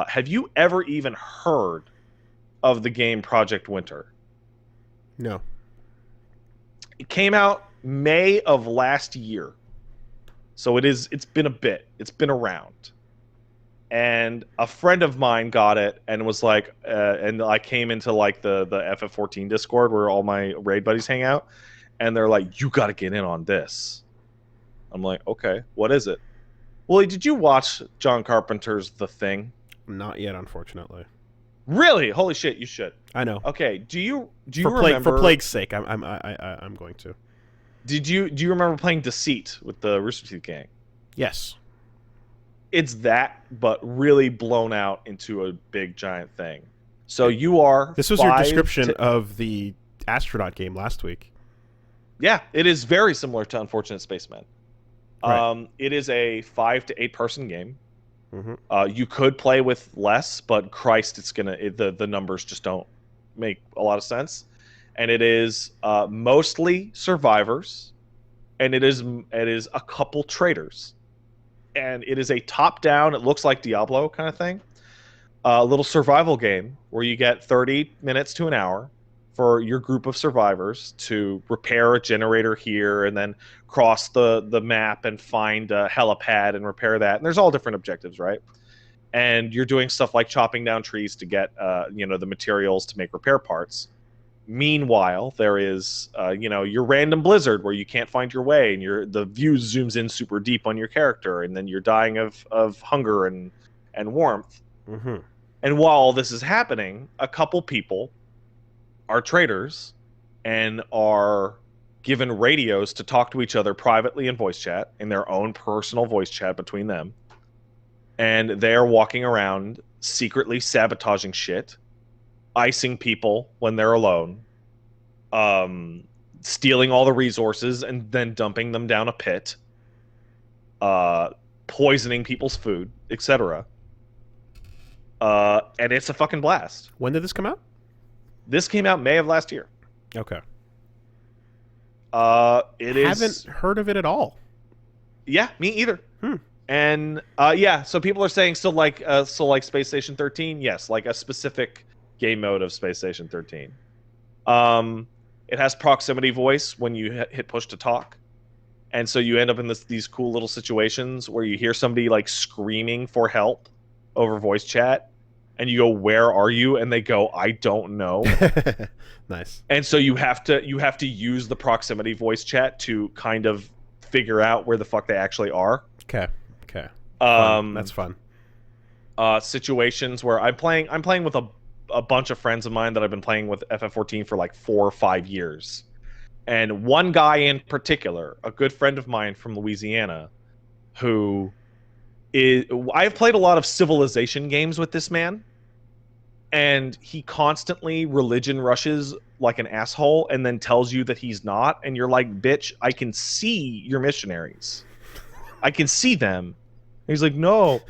Have you ever even heard of the game Project Winter? No. It came out May of last year. So it's been a bit. It's been around. And a friend of mine got it and was like, and I came into like the FF14 Discord where all my raid buddies hang out, and they're like, "You got to get in on this." I'm like, "Okay, what is it?" Well, did you watch John Carpenter's The Thing? Not yet, unfortunately. Really? Holy shit, you should. I know. Okay, do you For remember plague's sake, I'm going to. do you remember playing Deceit with the Rooster Teeth gang? Yes. It's that, but really blown out into a big giant thing. So you are. This was your description of the astronaut game last week. Yeah, it is very similar to Unfortunate Spacemen. Right. It is a 5 to 8 person game. Mm-hmm. You could play with less, but Christ, the numbers just don't make a lot of sense. And it is mostly survivors, and it is a couple traders, and it is a top down. It looks like Diablo kind of thing. A little survival game where you get 30 minutes to an hour for your group of survivors to repair a generator here and then cross the map and find a helipad and repair that. And there's all different objectives, right? And you're doing stuff like chopping down trees to get the materials to make repair parts. Meanwhile, there is your random blizzard where you can't find your way and the view zooms in super deep on your character, and then you're dying of hunger and warmth. Mm-hmm. And while all this is happening, a couple people are traders and are given radios to talk to each other privately in voice chat, in their own personal voice chat between them. And they're walking around secretly sabotaging shit, icing people when they're alone, stealing all the resources and then dumping them down a pit, poisoning people's food, etc. And it's a fucking blast. When did this come out? This came out May of last year. Okay. Haven't heard of it at all. Yeah, me either. And so people are saying still like Space Station 13. Yes, like a specific game mode of Space Station 13. It has proximity voice when you hit push to talk, and so you end up in these cool little situations where you hear somebody like screaming for help over voice chat, and you go, "Where are you?" And they go, "I don't know." Nice. And so you have to use the proximity voice chat to kind of figure out where the fuck they actually are. Okay. That's fun. Situations where I'm playing with a bunch of friends of mine that I've been playing with FF14 for like 4 or 5 years. And one guy in particular, a good friend of mine from Louisiana, I've played a lot of Civilization games with this man, and he constantly religion rushes like an asshole and then tells you that he's not, and you're like, "Bitch, I can see your missionaries. I can see them." And he's like, "No,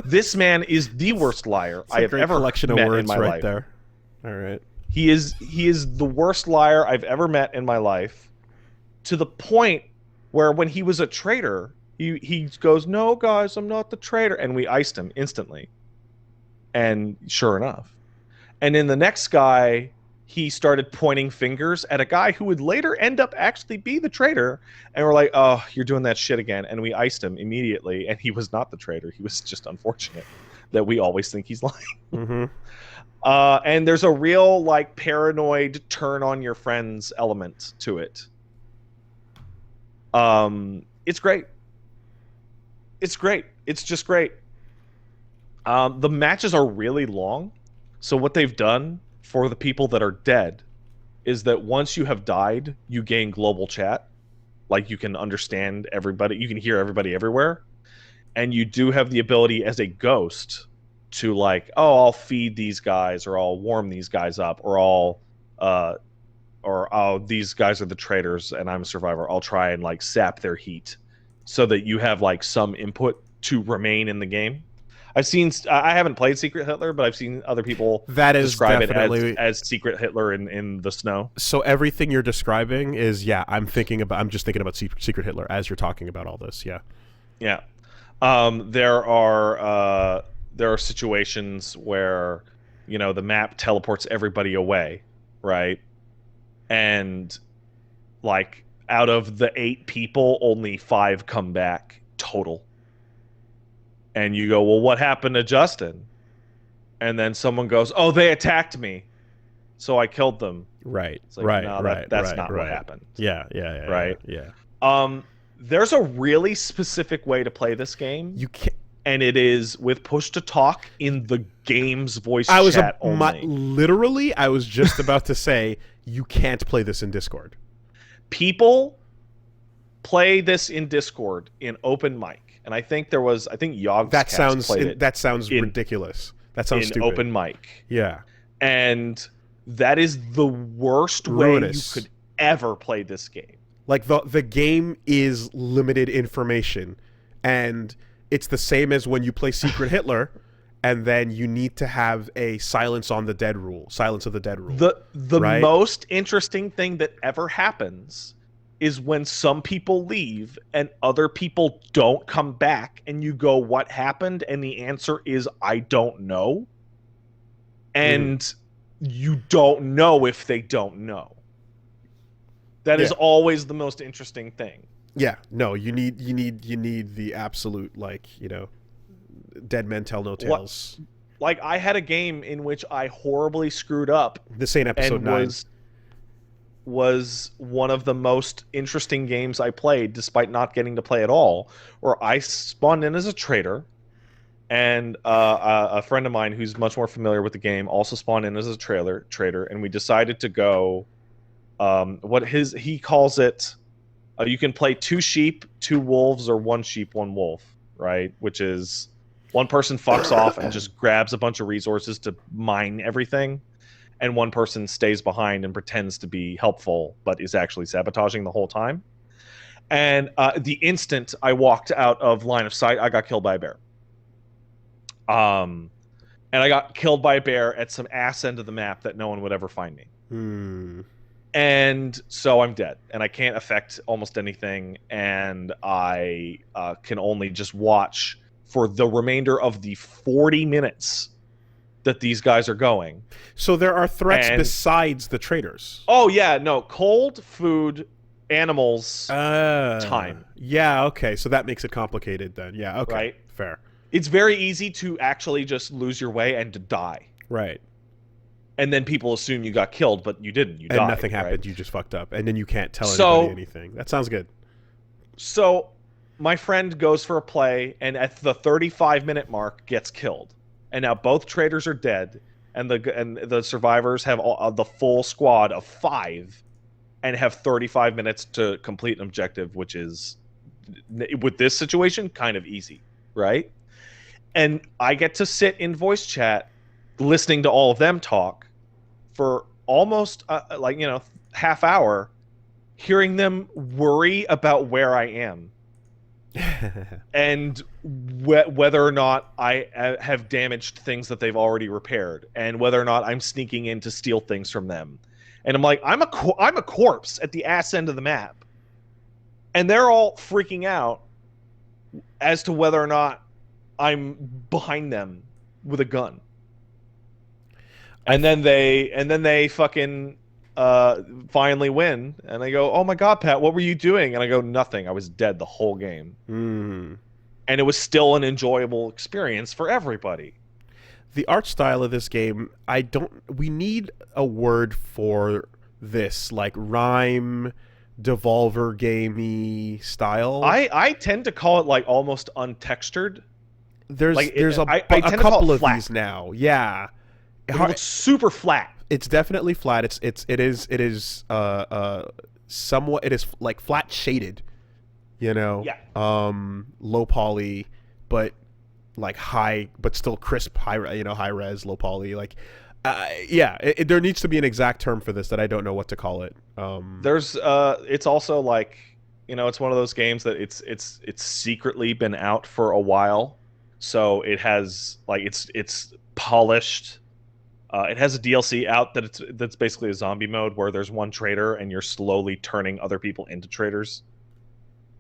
this man is the worst liar I have ever met in my life." There. All right. He is the worst liar I've ever met in my life, to the point where when he was a traitor, he goes, "No, guys, I'm not the traitor," and we iced him instantly. And sure enough. And in the next guy, he started pointing fingers at a guy who would later end up actually be the traitor. And we're like, "Oh, you're doing that shit again." And we iced him immediately. And he was not the traitor. He was just unfortunate that we always think he's lying. Mm-hmm. And there's a real like paranoid turn on your friends element to it. It's great. It's great. It's just great. The matches are really long. So what they've done for the people that are dead is that once you have died, you gain global chat. Like you can understand everybody, you can hear everybody everywhere. And you do have the ability as a ghost to like, "Oh, I'll feed these guys, or I'll warm these guys up, or oh, these guys are the traitors and I'm a survivor. I'll try and like sap their heat," so that you have like some input to remain in the game. I haven't played Secret Hitler, but I've seen other people describe it as Secret Hitler in the snow. So everything you're describing is, I'm just thinking about Secret Hitler as you're talking about all this. Yeah. Yeah. There are there are situations where, the map teleports everybody away, right? And like out of the 8 people, only 5 come back total. And you go, well, what happened to Justin? And then someone goes, oh, they attacked me, so I killed them. Right. It's like, Right. no, Right. that's Right. not what Right. happened. Yeah. Yeah. Yeah. Right? Yeah. There's a really specific way to play this game, You can't. and it is with push to talk in the game's voice I was chat only. literally. I was just about to say you can't play this in Discord. People play this in Discord in open mic, and I think Yogscast played it. That sounds ridiculous. That sounds in stupid. open mic. Yeah. And that is the worst Ruinous. way you could ever play this game. Like the game is limited information, and it's the same as when you play Secret Hitler, and then you need to have a silence of the dead rule. The right? most interesting thing that ever happens is when some people leave and other people don't come back, and you go, what happened? And the answer is, I don't know. And you don't know if they don't know. That is always the most interesting thing. Yeah, no, you need the absolute, dead men tell no tales. Like, I had a game in which I horribly screwed up. This ain't episode 9. Was one of the most interesting games I played, despite not getting to play at all, where I spawned in as a traitor, and a friend of mine who's much more familiar with the game also spawned in as a traitor, and we decided to go. He calls it, you can play 2 sheep, 2 wolves, or 1 sheep, 1 wolf, right? Which is one person fucks off and just grabs a bunch of resources to mine everything, and one person stays behind and pretends to be helpful, but is actually sabotaging the whole time. And the instant I walked out of line of sight, I got killed by a bear. And I got killed by a bear at some ass end of the map that no one would ever find me. And so I'm dead, and I can't affect almost anything, and I can only just watch for the remainder of the 40 minutes that these guys are going. So there are threats besides the traders. Oh, yeah, no. Cold, food, animals, time. Yeah, okay, so that makes it complicated then. Yeah, okay, right? Fair. It's very easy to actually just lose your way and to die. Right. And then people assume you got killed, but you didn't. You died. And nothing happened. Right? You just fucked up. And then you can't tell anybody anything. That sounds good. So my friend goes for a play, and at the 35-minute mark gets killed. And now both traders are dead, and the survivors have the full squad of 5 and have 35 minutes to complete an objective, which is, with this situation, kind of easy, right? And I get to sit in voice chat listening to all of them talk for almost half hour, hearing them worry about where I am and whether or not I have damaged things that they've already repaired, and whether or not I'm sneaking in to steal things from them. And I'm like, I'm a corpse at the ass end of the map, and they're all freaking out as to whether or not I'm behind them with a gun. And then they fucking finally win, and I go, "Oh my god, Pat, what were you doing?" And I go, "Nothing. I was dead the whole game." And it was still an enjoyable experience for everybody. The art style of this game, we need a word for this, like rhyme, devolver gamey style. I tend to call it like almost untextured. There's a couple of these now. Yeah. It looks super flat. It's definitely flat. It is somewhat, it is like flat shaded, Yeah. Low poly, but like high, but still crisp, high res, low poly. Like, there needs to be an exact term for this that I don't know what to call it. It's also like, it's one of those games that it's secretly been out for a while, so it has like it's polished. It has a DLC out that's basically a zombie mode where there's one trader and you're slowly turning other people into traders.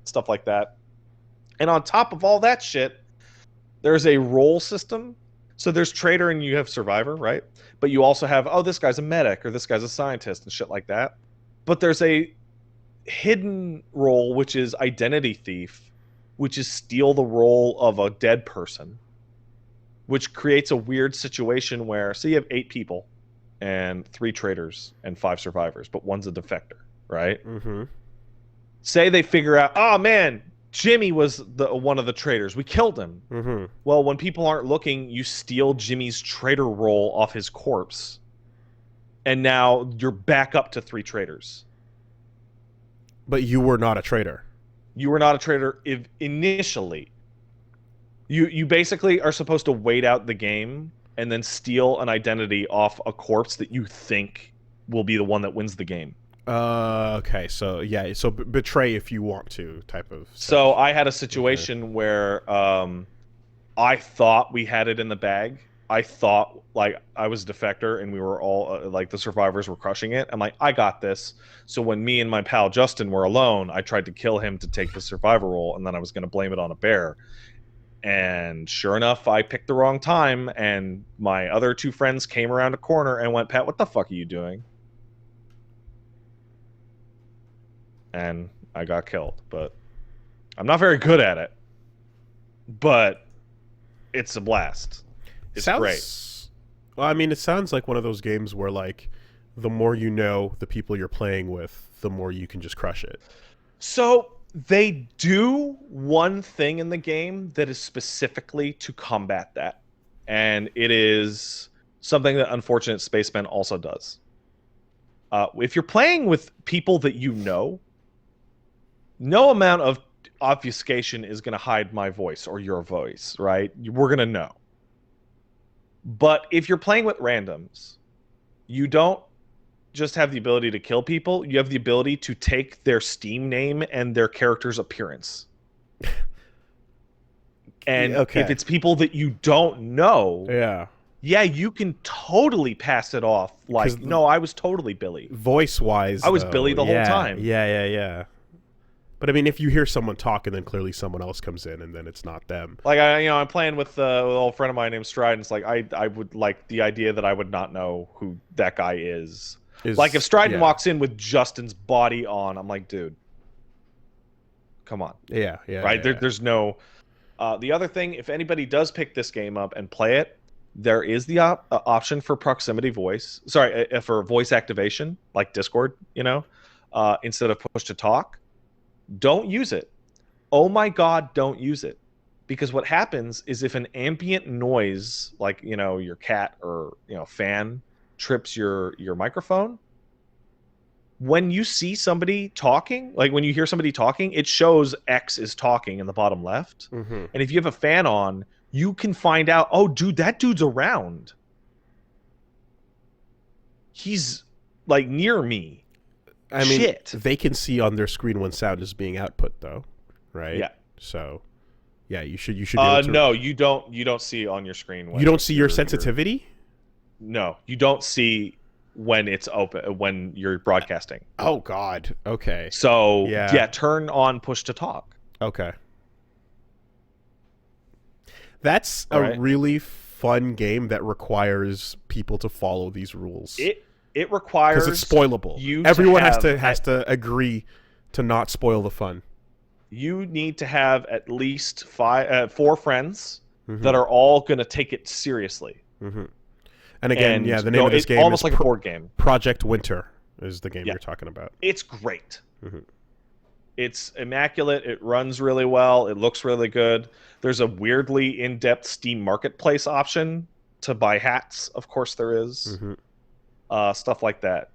Stuff like that. And on top of all that shit, there's a role system So there's traitor and you have survivor, right? But you also have, oh, this guy's a medic or this guy's a scientist and shit like that. But there's a hidden role, which is identity thief, which is steal the role of a dead person, which creates a weird situation where, say you have 8 people and 3 traitors and 5 survivors, but one's a defector, right? Mm-hmm. Say they figure out, oh man, Jimmy was one of the traitors. We killed him. Mm-hmm. Well, when people aren't looking, you steal Jimmy's traitor role off his corpse. And now you're back up to 3 traitors. But you were not a traitor. You were not a traitor initially. You basically are supposed to wait out the game and then steal an identity off a corpse that you think will be the one that wins the game. Okay, so yeah, so betray if you want to type of stuff. So I had a situation where I thought we had it in the bag. I thought like I was a defector and we were all like the survivors were crushing it. I'm like, I got this. So when me and my pal Justin were alone, I tried to kill him to take the survivor role, and then I was going to blame it on a bear. And sure enough, I picked the wrong time, and my other 2 friends came around a corner and went, Pat, what the fuck are you doing? And I got killed. But I'm not very good at it. But it's a blast. It's great. Well, I mean, it sounds like one of those games where, like, the more you know the people you're playing with, the more you can just crush it. So they do one thing in the game that is specifically to combat that. And it is something that Unfortunate Spaceman also does. If you're playing with people that you know, no amount of obfuscation is going to hide my voice or your voice, right? We're going to know. But if you're playing with randoms, you don't just have the ability to kill people. You have the ability to take their Steam name and their character's appearance. And if it's people that you don't know, yeah, you can totally pass it off like, no, I was totally Billy. Voice-wise, I was Billy the whole time. Yeah. But I mean, if you hear someone talk and then clearly someone else comes in and then it's not them. Like I'm playing with an old friend of mine named Stride, and it's like I would like the idea that I would not know who that guy is. Like if Stryden walks in with Justin's body on, I'm like, dude, come on. Yeah. Right? There's no. The other thing, if anybody does pick this game up and play it, there is the option for proximity voice. Sorry, for voice activation, like Discord. Instead of push to talk. Don't use it. Oh my God, don't use it. Because what happens is if an ambient noise, like, your cat or, fan trips your microphone, when you see somebody talking, like when you hear somebody talking, it shows X is talking in the bottom left. Mm-hmm. And if you have a fan on, you can find out, oh, dude, that dude's around. He's like near me. I mean, they can see on their screen when sound is being output, though, right? Yeah. So, yeah, you should. Be able to... No, you don't. You don't see on your screen. You don't see your sensitivity. No, you don't see when it's open when you're broadcasting. Oh God. Okay. So yeah, turn on push to talk. Okay. That's a really fun game that requires people to follow these rules. It requires because it's spoilable. Everyone has to agree to not spoil the fun. You need to have at least 4 friends that are all going to take it seriously. Mm-hmm. And again, the name of this game almost is like a board game. Project Winter is the game you're talking about. It's great. Mm-hmm. It's immaculate. It runs really well. It looks really good. There's a weirdly in-depth Steam Marketplace option to buy hats. Of course there is. Mm-hmm. Stuff like that.